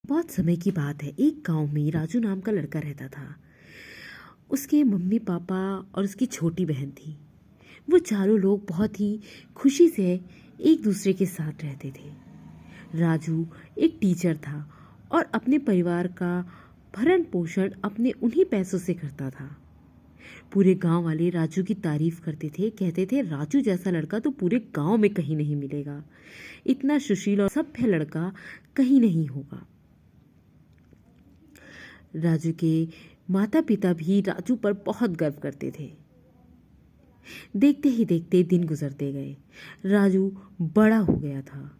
बहुत समय की बात है। एक गांव में राजू नाम का लड़का रहता था। उसके मम्मी पापा और उसकी छोटी बहन थी। वो चारों लोग बहुत ही खुशी से एक दूसरे के साथ रहते थे। राजू एक टीचर था और अपने परिवार का भरण पोषण अपने उन्हीं पैसों से करता था। पूरे गांव वाले राजू की तारीफ करते थे, कहते थे राजू जैसा लड़का तो पूरे गांव में कहीं नहीं मिलेगा। इतना सुशील और सभ्य लड़का कहीं नहीं होगा। राजू के माता पिता भी राजू पर बहुत गर्व करते थे। देखते ही देखते दिन गुजरते गए। राजू बड़ा हो गया था।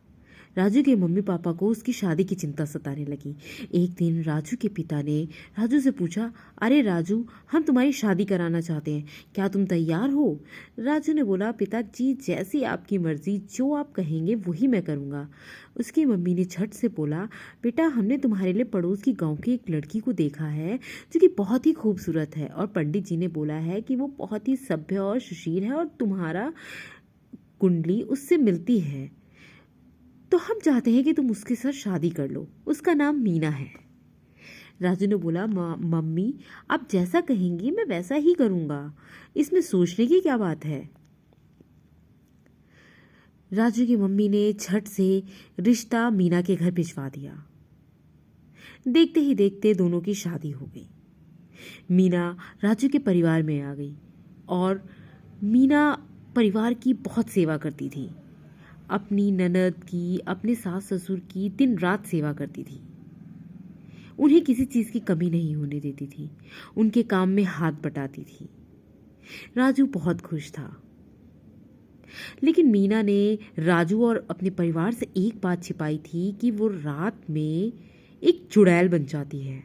राजू के मम्मी पापा को उसकी शादी की चिंता सताने लगी। एक दिन राजू के पिता ने राजू से पूछा, अरे राजू, हम तुम्हारी शादी कराना चाहते हैं, क्या तुम तैयार हो? राजू ने बोला, पिताजी जैसी आपकी मर्जी, जो आप कहेंगे वही मैं करूँगा। उसकी मम्मी ने झट से बोला, बेटा हमने तुम्हारे लिए पड़ोस की गांव की एक लड़की को देखा है जो कि बहुत ही खूबसूरत है, और पंडित जी ने बोला है कि वो बहुत ही सभ्य और सुशील है और तुम्हारा कुंडली उससे मिलती है, तो हम चाहते हैं कि तुम उसके साथ शादी कर लो। उसका नाम मीना है। राजू ने बोला, मम्मी आप जैसा कहेंगी मैं वैसा ही करूँगा, इसमें सोचने की क्या बात है। राजू की मम्मी ने झट से रिश्ता मीना के घर भिजवा दिया। देखते ही देखते दोनों की शादी हो गई। मीना राजू के परिवार में आ गई और मीना परिवार की बहुत सेवा करती थी। अपनी ननद की, अपने सास ससुर की दिन रात सेवा करती थी। उन्हें किसी चीज़ की कमी नहीं होने देती थी। उनके काम में हाथ बटाती थी। राजू बहुत खुश था। लेकिन मीना ने राजू और अपने परिवार से एक बात छिपाई थी कि वो रात में एक चुड़ैल बन जाती है।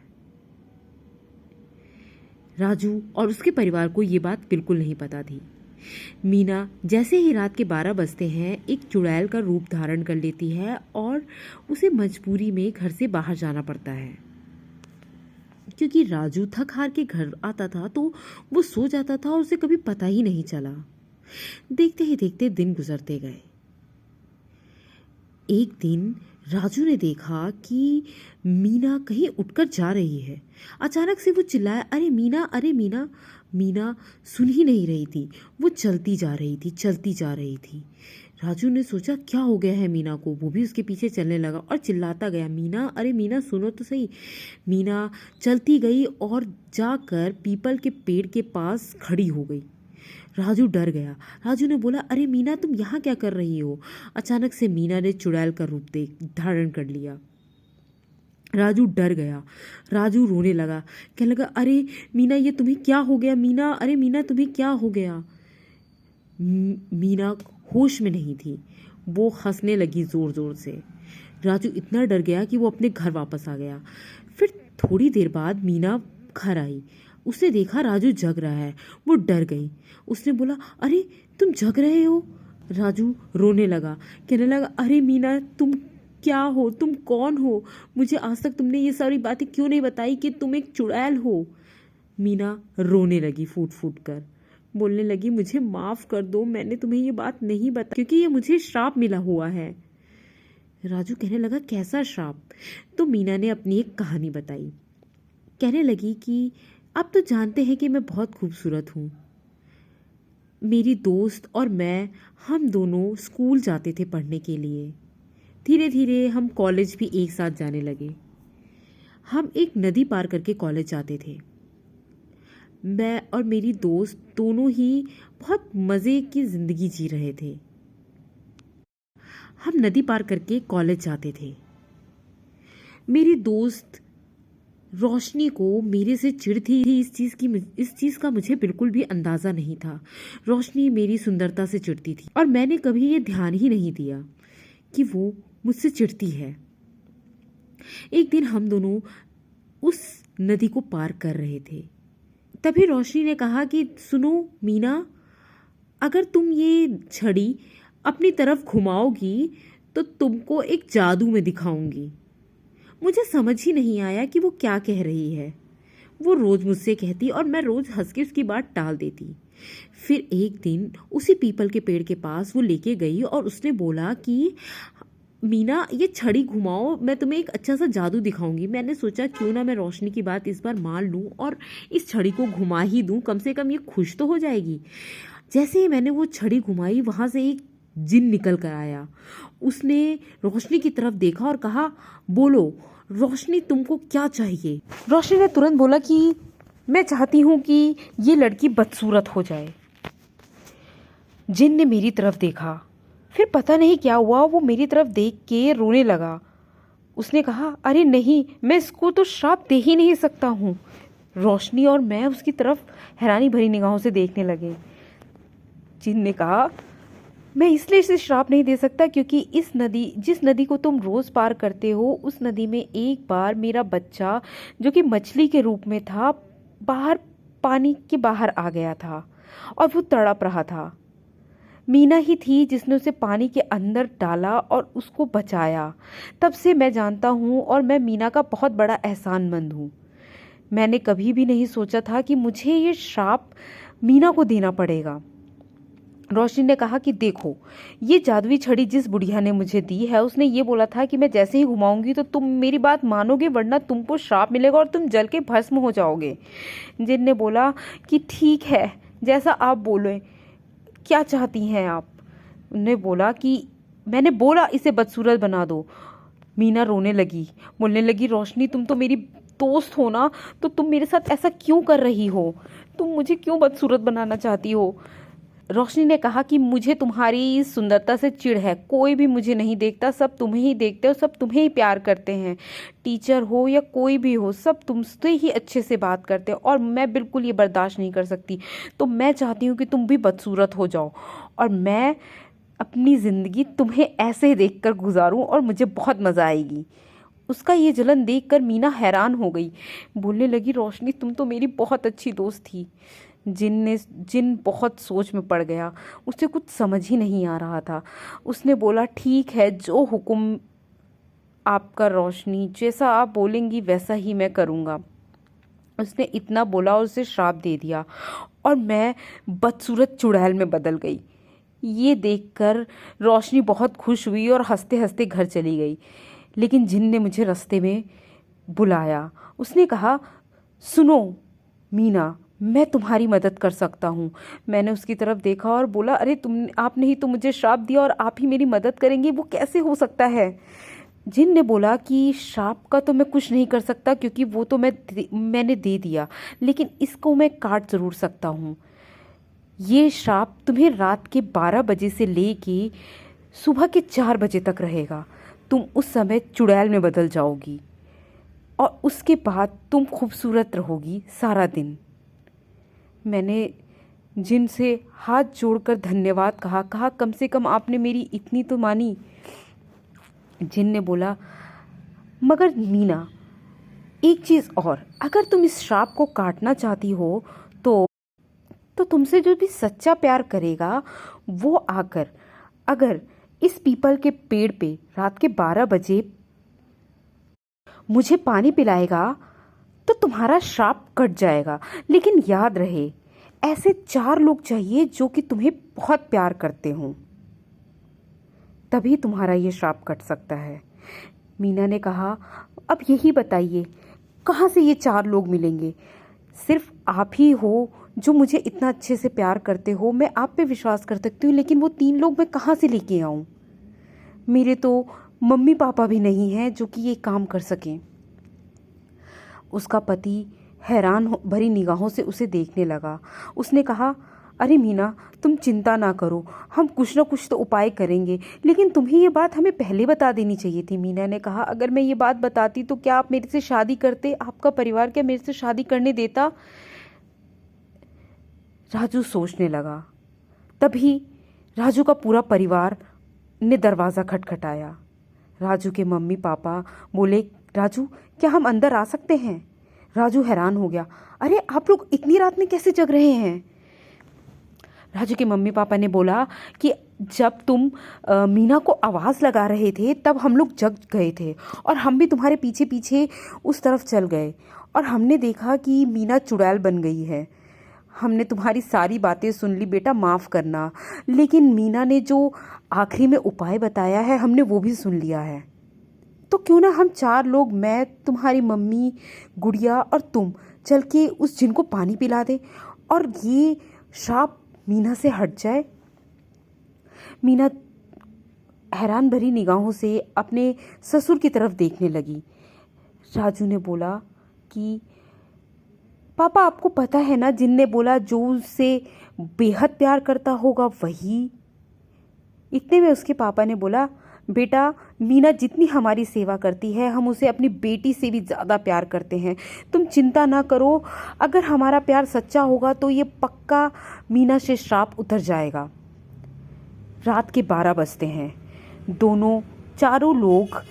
राजू और उसके परिवार को ये बात बिल्कुल नहीं पता थी। मीना जैसे ही रात के 12 बजते हैं एक चुड़ैल का रूप धारण कर लेती है और उसे मजबूरी में घर से बाहर जाना पड़ता है। क्योंकि राजू थक हार के घर आता था तो वो सो जाता था और उसे कभी पता ही नहीं चला। देखते ही देखते दिन गुजरते गए। एक दिन राजू ने देखा कि मीना कहीं उठकर जा रही है। अचानक से वो चिल्लाया, अरे मीना, अरे मीना। मीना सुन ही नहीं रही थी। वो चलती जा रही थी, चलती जा रही थी। राजू ने सोचा क्या हो गया है मीना को। वो भी उसके पीछे चलने लगा और चिल्लाता गया, मीना, अरे मीना सुनो तो सही। मीना चलती गई और जाकर पीपल के पेड़ के पास खड़ी हो गई। राजू डर गया। राजू ने बोला, अरे मीना तुम यहाँ क्या कर रही हो? अचानक से मीना ने चुड़ैल का रूप धारण कर लिया। राजू डर गया। राजू रोने लगा, कहने लगा, अरे मीना ये तुम्हें क्या हो गया? मीना, अरे मीना तुम्हें क्या हो गया? मीना होश में नहीं थी। वो हंसने लगी जोर जोर से। राजू इतना डर गया कि वो अपने घर वापस आ गया। फिर थोड़ी देर बाद मीना घर आई। उसने देखा राजू जग रहा है। वो डर गई। उसने बोला, अरे तुम जग रहे हो? राजू रोने लगा, कहने लगा, अरे मीना तुम क्या हो? तुम कौन हो? मुझे आज तक तुमने ये सारी बातें क्यों नहीं बताई कि तुम एक चुड़ैल हो? मीना रोने लगी फूट फूट कर, बोलने लगी, मुझे माफ़ कर दो, मैंने तुम्हें ये बात नहीं बताई क्योंकि ये मुझे श्राप मिला हुआ है। राजू कहने लगा, कैसा श्राप? तो मीना ने अपनी एक कहानी बताई। कहने लगी कि आप तो जानते हैं कि मैं बहुत खूबसूरत हूँ। मेरी दोस्त और मैं, हम दोनों स्कूल जाते थे पढ़ने के लिए। धीरे धीरे हम कॉलेज भी एक साथ जाने लगे। हम एक नदी पार करके कॉलेज जाते थे। मैं और मेरी दोस्त दोनों ही बहुत मज़े की ज़िंदगी जी रहे थे। हम नदी पार करके कॉलेज जाते थे। मेरी दोस्त रोशनी को मेरे से चिढ़ थी। इस चीज़ का मुझे बिल्कुल भी अंदाज़ा नहीं था। रोशनी मेरी सुंदरता से चिढ़ती थी और मैंने कभी ये ध्यान ही नहीं दिया कि वो मुझसे चिढ़ती है। एक दिन हम दोनों उस नदी को पार कर रहे थे। तभी रोशनी ने कहा कि सुनो मीना, अगर तुम ये छड़ी अपनी तरफ घुमाओगी तो तुमको एक जादू में दिखाऊंगी। मुझे समझ ही नहीं आया कि वो क्या कह रही है। वो रोज़ मुझसे कहती और मैं रोज़ हंस के उसकी बात टाल देती। फिर एक दिन उसी पीपल के पेड़ के पास वो लेके गई और उसने बोला कि मीना ये छड़ी घुमाओ, मैं तुम्हें एक अच्छा सा जादू दिखाऊंगी। मैंने सोचा क्यों ना मैं रोशनी की बात इस बार मान लूं और इस छड़ी को घुमा ही दूं, कम से कम ये खुश तो हो जाएगी। जैसे ही मैंने वो छड़ी घुमाई वहां से एक जिन निकल कर आया। उसने रोशनी की तरफ देखा और कहा, बोलो रोशनी तुमको क्या चाहिए। रोशनी ने तुरंत बोला कि मैं चाहती हूँ कि ये लड़की बदसूरत हो जाए। जिन ने मेरी तरफ देखा, फिर पता नहीं क्या हुआ, वो मेरी तरफ देख के रोने लगा। उसने कहा, अरे नहीं, मैं इसको तो श्राप दे ही नहीं सकता हूँ। रोशनी और मैं उसकी तरफ हैरानी भरी निगाहों से देखने लगे। जिन ने कहा, मैं इसलिए इसे श्राप नहीं दे सकता क्योंकि जिस नदी को तुम रोज पार करते हो, उस नदी में एक बार मेरा बच्चा जो कि मछली के रूप में था, पानी के बाहर आ गया था और वो तड़प रहा था। मीना ही थी जिसने उसे पानी के अंदर डाला और उसको बचाया। तब से मैं जानता हूँ और मैं मीना का बहुत बड़ा एहसानमंद हूँ। मैंने कभी भी नहीं सोचा था कि मुझे ये श्राप मीना को देना पड़ेगा। रोशनी ने कहा कि देखो, ये जादुई छड़ी जिस बुढ़िया ने मुझे दी है, उसने ये बोला था कि मैं जैसे ही घुमाऊंगी तो तुम मेरी बात मानोगे, वरना तुमको श्राप मिलेगा और तुम जल के भस्म हो जाओगे। जिन ने बोला कि ठीक है, जैसा आप बोले, क्या चाहती हैं आप। उन्होंने बोला कि मैंने बोला इसे बदसूरत बना दो। मीना रोने लगी, बोलने लगी, रोशनी तुम तो मेरी दोस्त हो ना, तो तुम मेरे साथ ऐसा क्यों कर रही हो, तुम मुझे क्यों बदसूरत बनाना चाहती हो। रोशनी ने कहा कि मुझे तुम्हारी सुंदरता से चिढ़ है, कोई भी मुझे नहीं देखता, सब तुम्हें ही देखते हो, सब तुम्हें ही प्यार करते हैं। टीचर हो या कोई भी हो, सब तुमसे ही अच्छे से बात करते हैं और मैं बिल्कुल ये बर्दाश्त नहीं कर सकती। तो मैं चाहती हूँ कि तुम भी बदसूरत हो जाओ और मैं अपनी ज़िंदगी तुम्हें ऐसे देख कर गुजारूँ और मुझे बहुत मज़ा आएगी। उसका ये जलन देखकर मीना हैरान हो गई, बोलने लगी, रोशनी तुम तो मेरी बहुत अच्छी दोस्त थी। जिन बहुत सोच में पड़ गया, उसे कुछ समझ ही नहीं आ रहा था। उसने बोला, ठीक है, जो हुक्म आपका रोशनी, जैसा आप बोलेंगी वैसा ही मैं करूँगा। उसने इतना बोला और उसे श्राप दे दिया और मैं बदसूरत चुड़ैल में बदल गई। ये देखकर रोशनी बहुत खुश हुई और हंसते हंसते घर चली गई। लेकिन जिन ने मुझे रास्ते में बुलाया। उसने कहा, सुनो मीना, मैं तुम्हारी मदद कर सकता हूँ। मैंने उसकी तरफ देखा और बोला, अरे आपने ही तो मुझे श्राप दिया और आप ही मेरी मदद करेंगे, वो कैसे हो सकता है। जिन ने बोला कि श्राप का तो मैं कुछ नहीं कर सकता क्योंकि वो तो मैंने दे दिया, लेकिन इसको मैं काट ज़रूर सकता हूँ। ये श्राप तुम्हें रात के 12 बजे से लेके सुबह के 4 बजे तक रहेगा। तुम उस समय चुड़ैल में बदल जाओगी और उसके बाद तुम खूबसूरत रहोगी सारा दिन। मैंने जिन से हाथ जोड़कर धन्यवाद कहा कम से कम आपने मेरी इतनी तो मानी। जिन ने बोला, मगर मीना एक चीज़ और, अगर तुम इस श्राप को काटना चाहती हो तो तुमसे जो भी सच्चा प्यार करेगा वो आकर अगर इस पीपल के पेड़ पे रात के 12 बजे मुझे पानी पिलाएगा तो तुम्हारा श्राप कट जाएगा। लेकिन याद रहे, ऐसे 4 लोग चाहिए जो कि तुम्हें बहुत प्यार करते हों, तभी तुम्हारा ये श्राप कट सकता है। मीना ने कहा, अब यही बताइए कहाँ से ये 4 लोग मिलेंगे। सिर्फ आप ही हो जो मुझे इतना अच्छे से प्यार करते हो, मैं आप पे विश्वास कर सकती हूँ, लेकिन वो 3 लोग मैं कहाँ से लेके आऊँ। मेरे तो मम्मी पापा भी नहीं हैं जो कि ये काम कर सकें। उसका पति हैरान भरी निगाहों से उसे देखने लगा। उसने कहा, अरे मीना तुम चिंता ना करो, हम कुछ ना कुछ तो उपाय करेंगे, लेकिन तुम्हें ये बात हमें पहले बता देनी चाहिए थी। मीना ने कहा, अगर मैं ये बात बताती तो क्या आप मेरे से शादी करते, आपका परिवार क्या मेरे से शादी करने देता। राजू सोचने लगा। तभी राजू का पूरा परिवार ने दरवाज़ा खटखटाया। राजू के मम्मी पापा बोले, राजू क्या हम अंदर आ सकते हैं। राजू हैरान हो गया, अरे आप लोग इतनी रात में कैसे जग रहे हैं। राजू के मम्मी पापा ने बोला कि जब तुम मीना को आवाज़ लगा रहे थे तब हम लोग जग गए थे और हम भी तुम्हारे पीछे पीछे उस तरफ चल गए और हमने देखा कि मीना चुड़ैल बन गई है। हमने तुम्हारी सारी बातें सुन ली बेटा, माफ़ करना, लेकिन मीना ने जो आखिरी में उपाय बताया है हमने वो भी सुन लिया है। तो क्यों ना हम 4 लोग, मैं, तुम्हारी मम्मी, गुड़िया और तुम, चल के उस जिन को पानी पिला दें और ये श्राप मीना से हट जाए। मीना हैरान भरी निगाहों से अपने ससुर की तरफ देखने लगी। राजू ने बोला कि पापा आपको पता है ना, जिन ने बोला जो उससे बेहद प्यार करता होगा वही। इतने में उसके पापा ने बोला, बेटा मीना जितनी हमारी सेवा करती है हम उसे अपनी बेटी से भी ज़्यादा प्यार करते हैं, तुम चिंता ना करो। अगर हमारा प्यार सच्चा होगा तो ये पक्का मीना से श्राप उतर जाएगा। रात के 12 बजते हैं। चारों लोग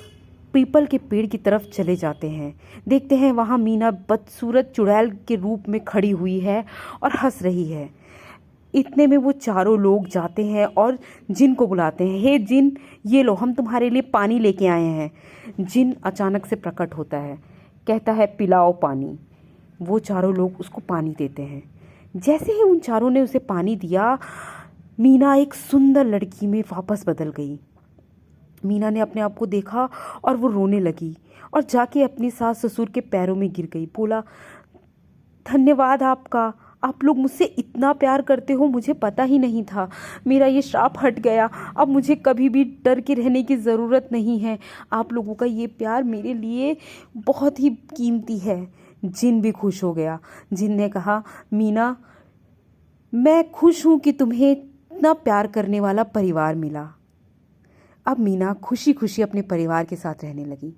पीपल के पेड़ की तरफ चले जाते हैं। देखते हैं वहाँ मीना बदसूरत चुड़ैल के रूप में खड़ी हुई है और हंस रही है। इतने में वो चारों लोग जाते हैं और जिन को बुलाते हैं, हे जिन, ये लो हम तुम्हारे लिए पानी लेके आए हैं। जिन अचानक से प्रकट होता है, कहता है पिलाओ पानी। वो चारों लोग उसको पानी देते हैं। जैसे ही उन चारों ने उसे पानी दिया, मीना एक सुंदर लड़की में वापस बदल गई। मीना ने अपने आप को देखा और वो रोने लगी और जाके अपनी सास ससुर के पैरों में गिर गई। बोला, धन्यवाद आपका, आप लोग मुझसे इतना प्यार करते हो, मुझे पता ही नहीं था। मेरा ये श्राप हट गया, अब मुझे कभी भी डर के रहने की ज़रूरत नहीं है। आप लोगों का ये प्यार मेरे लिए बहुत ही कीमती है। जिन भी खुश हो गया। जिन ने कहा, मीना मैं खुश हूँ कि तुम्हें इतना प्यार करने वाला परिवार मिला। अब मीना खुशी खुशी अपने परिवार के साथ रहने लगी।